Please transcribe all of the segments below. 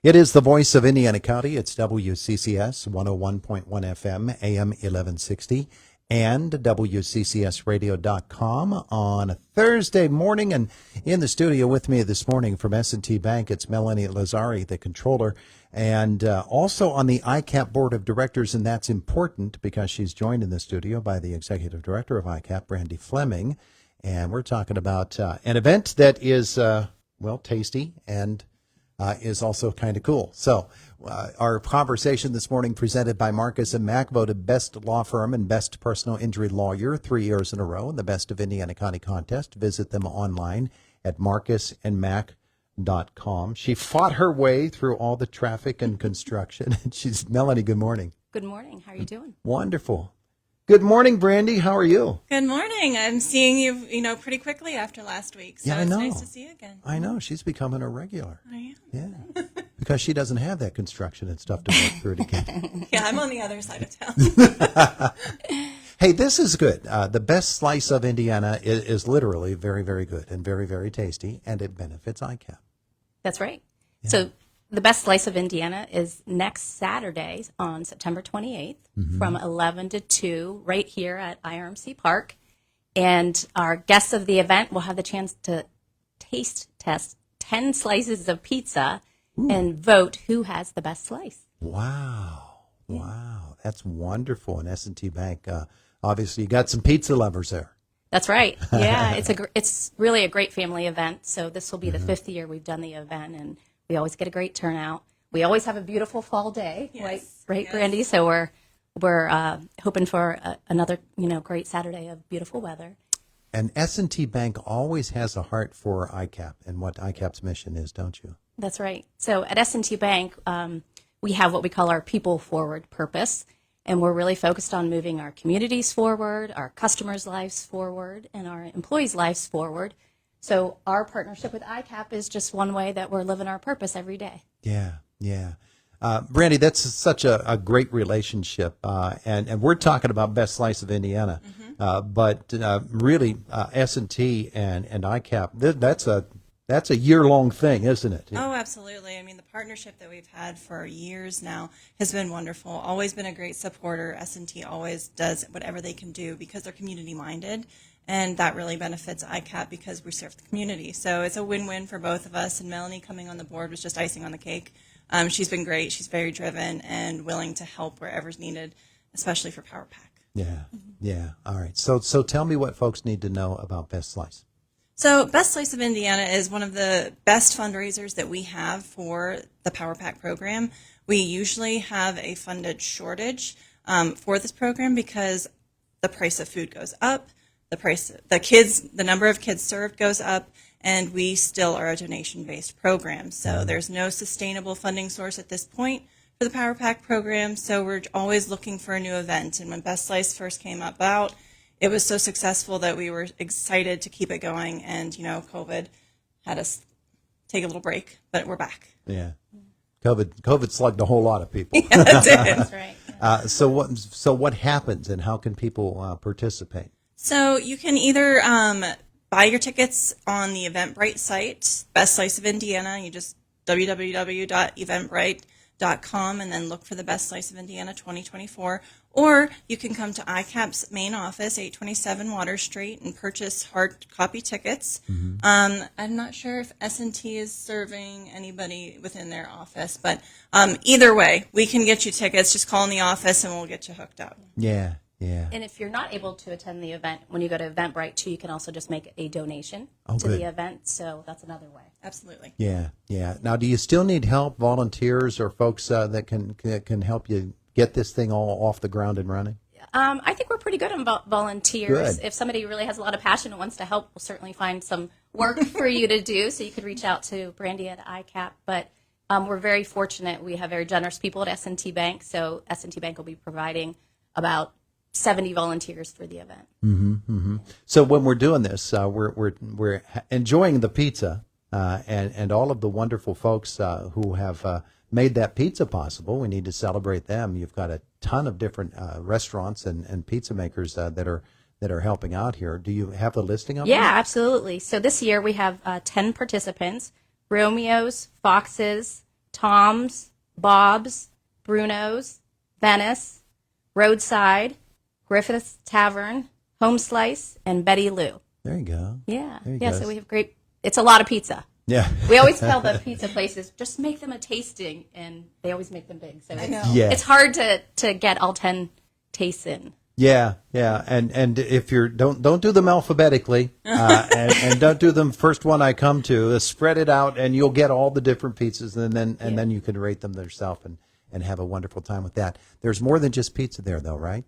It is the voice of Indiana County. It's WCCS 101.1 FM, AM 1160, and WCCSradio.com on a Thursday morning. And in the studio with me this morning from S&T Bank, it's Melanie Lazari, the controller, and also on the ICCAP Board of Directors. And that's important because she's joined in the studio by the Executive Director of ICCAP, Brandy Fleming. And we're talking about an event that is, tasty and is also kind of cool. So our conversation this morning presented by Marcus & Mack, voted best law firm and best personal injury lawyer 3 years in a row in the Best of Indiana County contest. Visit them online at marcusandmack.com. She fought her way through all the traffic and construction. She's Melanie, good morning. Good morning. How are you doing? Wonderful. Good morning, Brandy. How are you? Good morning. I'm seeing you, pretty quickly after last week. So yeah, I know. It's nice to see you again. I know. She's becoming a regular. I am. Yeah. Because she doesn't have that construction and stuff to work through again. Yeah, I'm on the other side of town. Hey, this is good. The best slice of Indiana is literally very, very good and very, very tasty, and it benefits ICCAP. That's right. Yeah. So the best slice of Indiana is next Saturday on September 28th from 11 to 2 right here at IRMC Park. And our guests of the event will have the chance to taste test 10 slices of pizza and vote who has the best slice. Wow. Wow. That's wonderful. And S&T Bank, obviously, you got some pizza lovers there. That's right. Yeah, it's really a great family event. So this will be the 5th year we've done the event, and we always get a great turnout. We always have a beautiful fall day, Yes. right, Yes. Brandy? So we're hoping for another great Saturday of beautiful weather. And S&T Bank always has a heart for ICCAP and what ICCAP's mission is, don't you? That's right. So at S&T Bank, we have what we call our people forward purpose, and we're really focused on moving our communities forward, our customers' lives forward, and our employees' lives forward. So our partnership with ICCAP is just one way that we're living our purpose every day. Yeah, yeah. Brandy, that's such a great relationship, and we're talking about Best Slice of Indiana, but really S&T and ICCAP, that's a year-long thing, isn't it? Oh, absolutely. I mean, the partnership that we've had for years now has been wonderful. Always been a great supporter. S&T always does whatever they can do because they're community-minded, and that really benefits ICCAP because we serve the community. So it's a win-win for both of us, and Melanie coming on the board was just icing on the cake. She's been great. She's very driven and willing to help wherever's needed, especially for Power Pack. Yeah, yeah. All right. So tell me what folks need to know about Best Slice. So Best Slice of Indiana is one of the best fundraisers that we have for the Power Pack program. We usually have a funded shortage for this program because the price of food goes up, the number of kids served goes up, and we still are a donation-based program. So there's no sustainable funding source at this point for the Power Pack program, so we're always looking for a new event. And when Best Slice first came about, it was so successful that we were excited to keep it going, and, COVID had us take a little break, but we're back. Yeah. COVID slugged a whole lot of people. Yeah, it did. That's right. So what happens, and how can people participate? So you can either buy your tickets on the Eventbrite site, Best Slice of Indiana. You just www.eventbrite.com and then look for the Best Slice of Indiana 2024. Or you can come to ICAP's main office, 827 Water Street, and purchase hard copy tickets. I'm not sure if S&T is serving anybody within their office, but either way, we can get you tickets. Just call in the office and we'll get you hooked up. Yeah, yeah. And if you're not able to attend the event, when you go to Eventbrite, too, you can also just make a donation to good. the event. So that's another way. Absolutely. Yeah, yeah. Now, do you still need help, volunteers or folks that can help you get this thing all off the ground and running? I think we're pretty good on volunteers. Good. If somebody really has a lot of passion and wants to help, we'll certainly find some work for you to do. So you could reach out to Brandy at ICCAP. But we're very fortunate. We have very generous people at S&T Bank. So S&T Bank will be providing about 70 volunteers for the event. So when we're doing this, we're enjoying the pizza and all of the wonderful folks who have made that pizza possible. We need to celebrate them. You've got a ton of different restaurants and pizza makers that are helping out here. Do you have the listing of them? Yeah, absolutely. So this year we have 10 participants: Romeo's, Fox's, Tom's, Bob's, Bruno's, Venice, Roadside, Griffith's Tavern, Home Slice, and Betty Lou. There you go. Yeah. There you Yeah, go. so we have great, it's a lot of pizza. Yeah. We always tell the pizza places, just make them a tasting, and they always make them big. So Yeah. it's hard to get all 10 tastes in. Yeah, yeah, and if you're don't do them alphabetically, and don't do them first one I come to. Spread it out, and you'll get all the different pizzas, and then you can rate them yourself and have a wonderful time with that. There's more than just pizza there, though, right?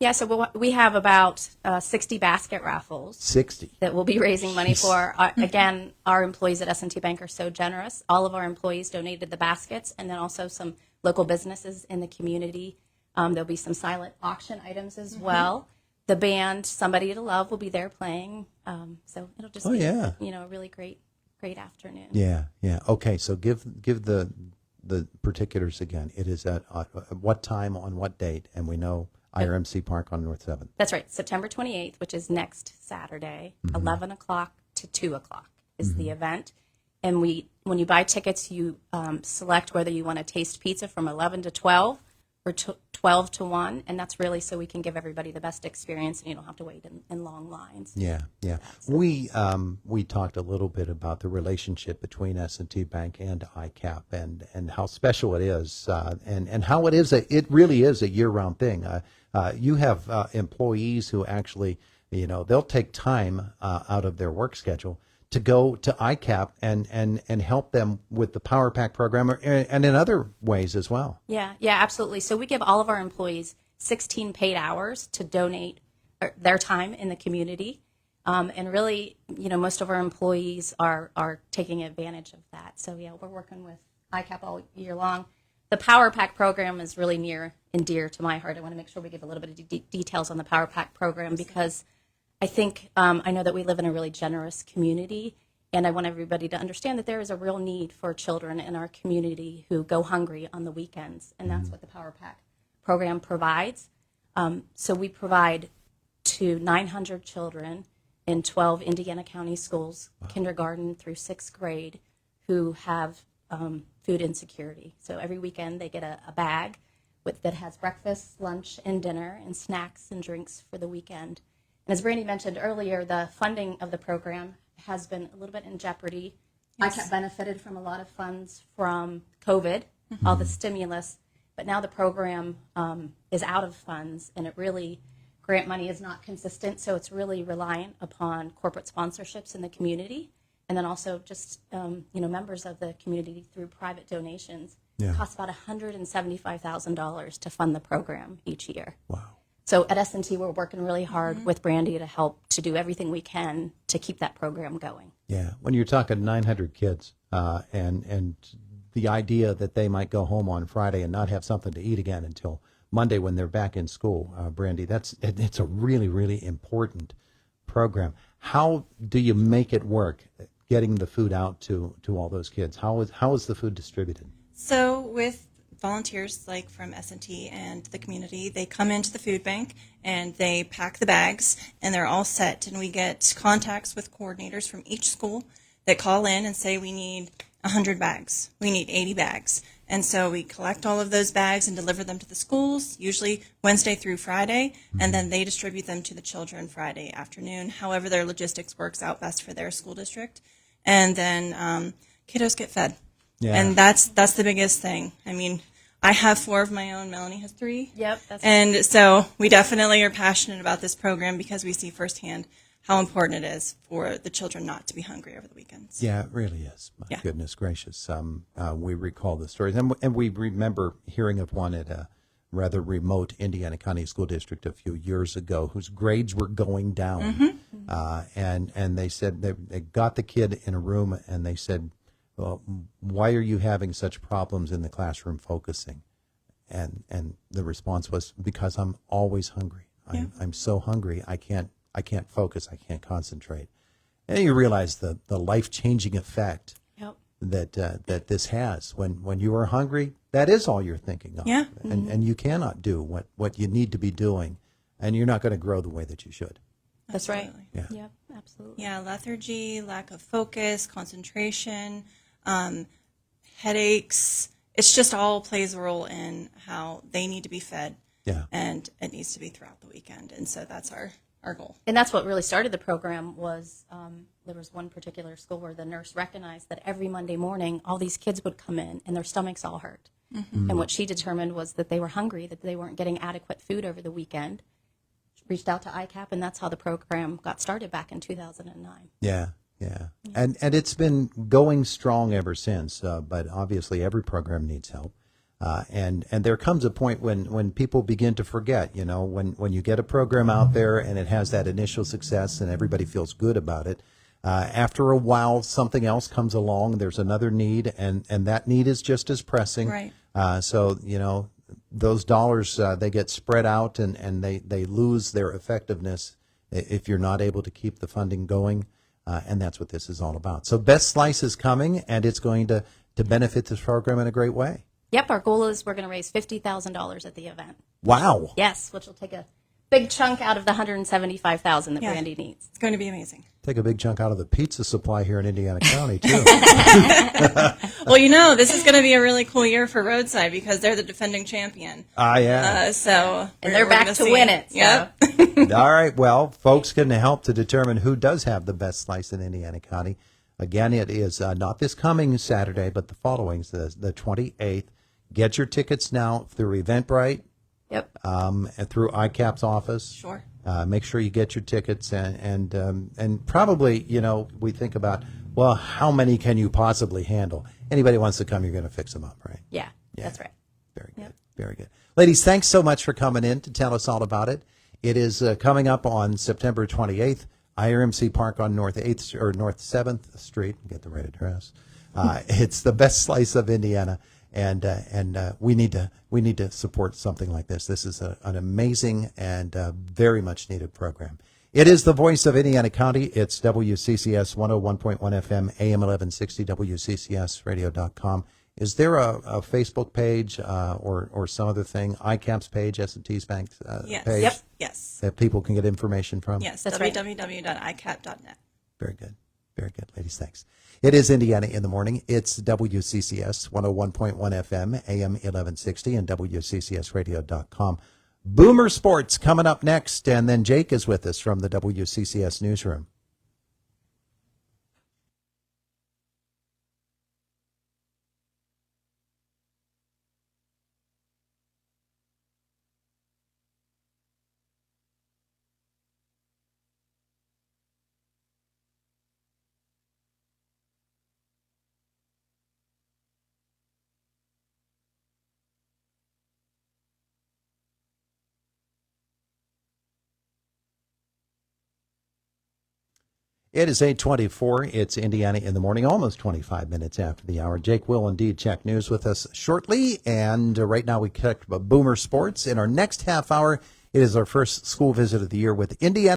Yeah, so we have about 60 basket raffles 60. that we'll be raising money for. Again, our employees at S&T Bank are so generous. All of our employees donated the baskets, and then also some local businesses in the community. There'll be some silent auction items as well. The band, Somebody to Love, will be there playing. So it'll just be yeah. a really great afternoon. Yeah, yeah. Okay, so give the particulars again. It is at what time on what date, and we know IRMC Park on North 7th. That's right, September 28th, which is next Saturday, 11 o'clock to 2 o'clock is the event. And when you buy tickets, you select whether you want to taste pizza from 11 to 12 or 12 to 1, and that's really so we can give everybody the best experience and you don't have to wait in long lines. Yeah, yeah. We talked a little bit about the relationship between S&T Bank and ICCAP and how special it is, and how it really is a year-round thing. You have employees who actually, they'll take time out of their work schedule to go to ICCAP and help them with the Power Pack program and in other ways as well. Yeah, absolutely. So we give all of our employees 16 paid hours to donate their time in the community. And really, most of our employees are taking advantage of that. So, yeah, we're working with ICCAP all year long. The Power Pack program is really near and dear to my heart. I want to make sure we give a little bit of details on the Power Pack program because I think I know that we live in a really generous community, and I want everybody to understand that there is a real need for children in our community who go hungry on the weekends, and that's what the Power Pack program provides. So we provide to 900 children in 12 Indiana County schools, kindergarten through 6th grade, who have food insecurity. So every weekend they get a bag that has breakfast, lunch, and dinner, and snacks and drinks for the weekend. And as Brandy mentioned earlier, the funding of the program has been a little bit in jeopardy. Yes. ICAP benefited from a lot of funds from COVID, all the stimulus, but now the program is out of funds, and grant money is not consistent, so it's really reliant upon corporate sponsorships in the community, and then also just members of the community through private donations. Yeah. It costs about $175,000 to fund the program each year. Wow. So at S&T, we're working really hard with Brandy to help to do everything we can to keep that program going. Yeah, when you're talking 900 kids, and the idea that they might go home on Friday and not have something to eat again until Monday when they're back in school, Brandy, it's a really, really important program. How do you make it work, getting the food out to all those kids? How is the food distributed? So with volunteers like from S&T and the community, they come into the food bank and they pack the bags, and they're all set, and we get contacts with coordinators from each school that call in and say we need 100 bags, we need 80 bags. And so we collect all of those bags and deliver them to the schools, usually Wednesday through Friday, and then they distribute them to the children Friday afternoon, however their logistics works out best for their school district. And then kiddos get fed. Yeah. And that's the biggest thing. I mean, I have 4 of my own. Melanie has 3. Yep. And so we definitely are passionate about this program because we see firsthand how important it is for the children not to be hungry over the weekends. Yeah, it really is. My Yeah. goodness gracious. We recall the stories, and we remember hearing of one at a rather remote Indiana County School District a few years ago whose grades were going down. And they said they got the kid in a room and they said, well, why are you having such problems in the classroom focusing? And the response was, because I'm always hungry. I'm so hungry, I can't focus, I can't concentrate. And you realize the life-changing effect Yep. that this has. When you are hungry, that is all you're thinking of. Yeah. And you cannot do what you need to be doing, and you're not going to grow the way that you should. That's right. Absolutely. Yeah. Yep, absolutely. Yeah, lethargy, lack of focus, concentration, headaches. It's just all plays a role in how they need to be fed. Yeah. And it needs to be throughout the weekend. And so that's our goal. And that's what really started the program was there was one particular school where the nurse recognized that every Monday morning all these kids would come in and their stomachs all hurt. Mm-hmm. And what she determined was that they were hungry, that they weren't getting adequate food over the weekend. She reached out to ICCAP, and that's how the program got started back in 2009. Yeah. And it's been going strong ever since, but obviously every program needs help. And there comes a point when people begin to forget, when you get a program out there and it has that initial success and everybody feels good about it, after a while something else comes along, there's another need, and that need is just as pressing. Right. So, those dollars, they get spread out and they lose their effectiveness if you're not able to keep the funding going. And that's what this is all about. So Best Slice is coming, and it's going to benefit this program in a great way. Yep, our goal is we're going to raise $50,000 at the event. Wow. Yes, which will take a big chunk out of the $175,000 that Yeah. Brandy needs. It's going to be amazing. Take a big chunk out of the pizza supply here in Indiana County, too. Well, this is going to be a really cool year for Roadside because they're the defending champion. Yeah. And they're back to win it. So. Yep. All right. Well, folks can help to determine who does have the best slice in Indiana County. Again, it is not this coming Saturday, but the following, the 28th. Get your tickets now through Eventbrite. Yep. And through ICAP's office. Sure. Make sure you get your tickets, and probably, we think about, well, how many can you possibly handle? Anybody wants to come, you're going to fix them up, right? Yeah, that's right. Very good. Very good. Ladies, thanks so much for coming in to tell us all about it. It is coming up on September 28th, IRMC Park on North 8th or North 7th Street. Get the right address. It's the best slice of Indiana. And we need to support something like this. This is an amazing and very much needed program. It is the voice of Indiana County. It's WCCS 101.1 FM, AM 1160, WCCSradio.com. Is there a Facebook page or some other thing? ICAP's page, S&T's Bank's Yes. page? Yep. Yes. That people can get information from? Yes. That's right. www.icap.net. Very good. Very good, ladies. Thanks. It is Indiana in the Morning. It's WCCS 101.1 FM, AM 1160, and WCCSradio.com. Boomer Sports coming up next, and then Jake is with us from the WCCS Newsroom. It is 8:24. It's Indiana in the Morning, almost 25 minutes after the hour. Jake will indeed check news with us shortly. And right now we check Boomer Sports. In our next half hour, it is our first school visit of the year with Indiana.